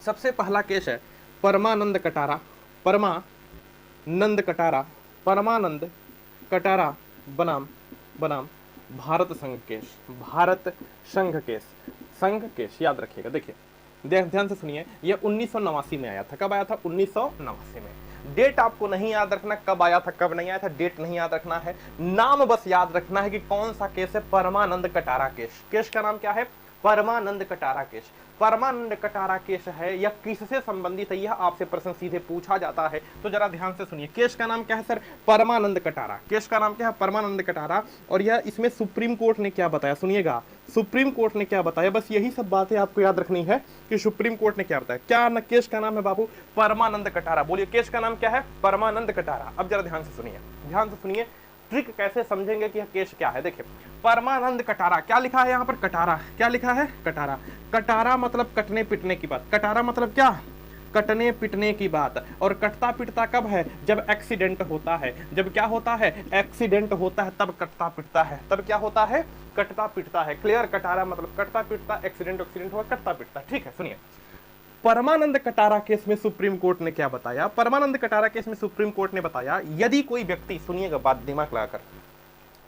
सबसे पहला केस है परमानंद कटारा, परमानंद कटारा, परमानंद कटारा बनाम बनाम भारत संघ केस, भारत संघ केस, संघ केस याद रखिएगा। देखिए ध्यान से सुनिए, यह 1989 में आया था। कब आया था? 1989 में। डेट आपको नहीं याद रखना, कब आया था कब नहीं आया था, डेट नहीं याद रखना है, नाम बस याद रखना है कि कौन सा केस है। परमानंद कटारा केस। केस का नाम क्या है? परमानंद कटारा केस। परमानंद कटारा केस है, यह किससे संबंधित है, यह आपसे प्रश्न सीधे पूछा जाता है। तो जरा ध्यान से सुनिए, केस का नाम क्या है सर? परमानंद कटारा। केस का नाम क्या है? परमानंद कटारा। और यह इसमें सुप्रीम कोर्ट ने क्या बताया, सुनिएगा, सुप्रीम कोर्ट ने क्या बताया, बस यही सब बातें आपको याद रखनी है कि सुप्रीम कोर्ट ने क्या बताया। क्या केस का नाम है बाबू? परमानंद कटारा। बोलिए केस का नाम क्या है? परमानंद कटारा। अब जरा ध्यान से सुनिए, ध्यान से सुनिए, ट्रिक कैसे समझेंगे कि यह केस क्या है। देखिए परमानंद कटारा, क्या लिखा है यहाँ पर? कटारा। क्या लिखा है? कटारा। कटारा मतलब कटने पिटने की बात। कटारा मतलब क्या? कटने पिटने की बात। और कटता पिटता कब है? जब एक्सीडेंट होता है। जब क्या होता है? एक्सीडेंट होता है, तब कटता पिटता है। तब क्या होता है? कटता पिटता है। क्लियर? कटारा मतलब कटता पिटता, एक्सीडेंट हुआ, कटता पिटता। ठीक है, सुनिए परमानंद कटारा केस में सुप्रीम कोर्ट ने क्या बताया। परमानंद कटारा केस में सुप्रीम कोर्ट ने बताया, यदि कोई व्यक्ति, सुनिएगा बात दिमाग लगाकर,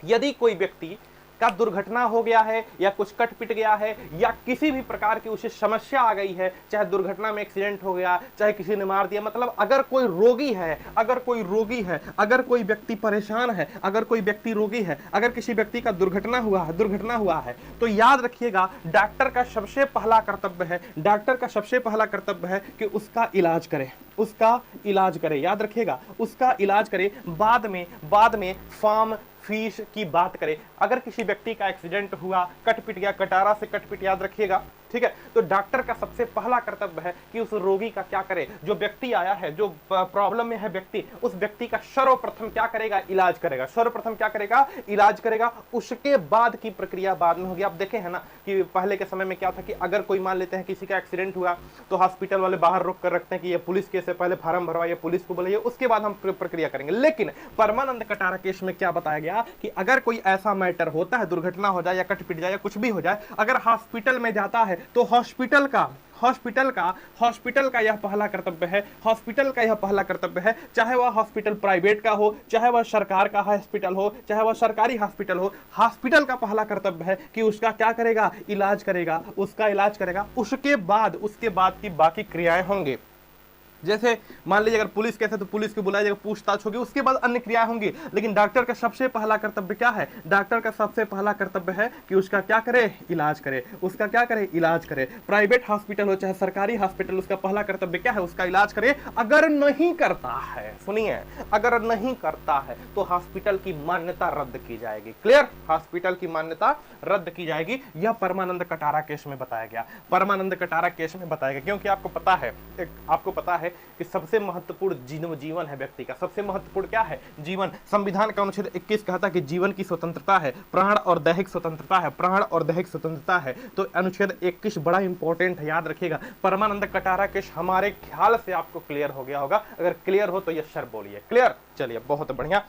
यदि कोई व्यक्ति का दुर्घटना हो गया है या कुछ कट पिट गया है या किसी भी प्रकार की उसे समस्या आ गई है, चाहे दुर्घटना में एक्सीडेंट हो गया, चाहे किसी ने मार दिया, मतलब अगर कोई रोगी है, अगर कोई रोगी है, अगर कोई व्यक्ति परेशान है, अगर कोई व्यक्ति रोगी है, अगर किसी व्यक्ति का दुर्घटना हुआ है, तो याद रखिएगा डॉक्टर का सबसे पहला कर्तव्य है, डॉक्टर का सबसे पहला कर्तव्य है कि उसका इलाज करे, उसका इलाज करे। याद रखिएगा, उसका इलाज करे। बाद में फॉर्म फीस की बात करें। अगर किसी व्यक्ति का एक्सीडेंट हुआ, कट पिट गया, कटारा से कट पिट, याद रखिएगा, ठीक है, तो डॉक्टर का सबसे पहला कर्तव्य है कि उस रोगी का क्या करे, जो व्यक्ति आया है, जो प्रॉब्लम में है व्यक्ति, उस व्यक्ति का सर्वप्रथम क्या करेगा? इलाज करेगा। सर्वप्रथम क्या करेगा? इलाज करेगा। उसके बाद की प्रक्रिया बाद में होगी। आप देखे हैं ना कि पहले के समय में क्या था कि अगर कोई मान लेते हैं किसी का एक्सीडेंट हुआ तो हॉस्पिटल वाले बाहर रोक कर रखते हैं कि ये पुलिस केस है, पहले फार्म भरवाइए, पुलिस को बुलाइए, उसके बाद हम प्रक्रिया करेंगे। लेकिन परमानंद कटारा केस में क्या बताया गया कि अगर कोई ऐसा मैटर होता है, दुर्घटना हो जाए या कट पिट जाए या कुछ भी हो जाए, अगर हॉस्पिटल में जाता है तो हॉस्पिटल का यह पहला कर्तव्य है, हॉस्पिटल का यह पहला कर्तव्य है, चाहे वह हॉस्पिटल प्राइवेट का हो, चाहे वह सरकार का हॉस्पिटल हो, चाहे वह सरकारी हॉस्पिटल हो, हॉस्पिटल का पहला कर्तव्य है कि उसका क्या करेगा? इलाज करेगा, उसका इलाज करेगा। उसके बाद की बाकी क्रियाएं होंगी। जैसे मान लीजिए अगर पुलिस केस है तो पुलिस को बुलाया जाएगा, पूछताछ होगी, उसके बाद अन्य क्रियाएं होंगी। लेकिन डॉक्टर का सबसे पहला कर्तव्य क्या है? डॉक्टर का सबसे पहला कर्तव्य है कि उसका क्या करे? इलाज करे। उसका क्या करे? इलाज करे। प्राइवेट हॉस्पिटल हो चाहे सरकारी हॉस्पिटल, उसका पहला कर्तव्य क्या है? उसका इलाज करे। अगर नहीं करता है, सुनिए, अगर नहीं करता है तो हॉस्पिटल की मान्यता रद्द की जाएगी। क्लियर? हॉस्पिटल की मान्यता रद्द की जाएगी। यह परमानंद कटारा केस में बताया गया, परमानंद कटारा केस में बताया गया। क्योंकि आपको पता है कि सबसे महत्वपूर्ण जीवन है व्यक्ति का। सबसे महत्वपूर्ण क्या है? जीवन। संविधान का अनुच्छेद 21 कहता है कि जीवन की स्वतंत्रता है, प्राण और दैहिक स्वतंत्रता है, प्राण और दैहिक स्वतंत्रता है। तो अनुच्छेद 21 बड़ा इंपॉर्टेंट है, याद रखिएगा। परमानंद कटारा केस हमारे ख्याल से आपको क्लियर हो गया होगा। अगर क्लियर हो तो यस सर बोलिए। क्लियर? चलिए बहुत बढ़िया।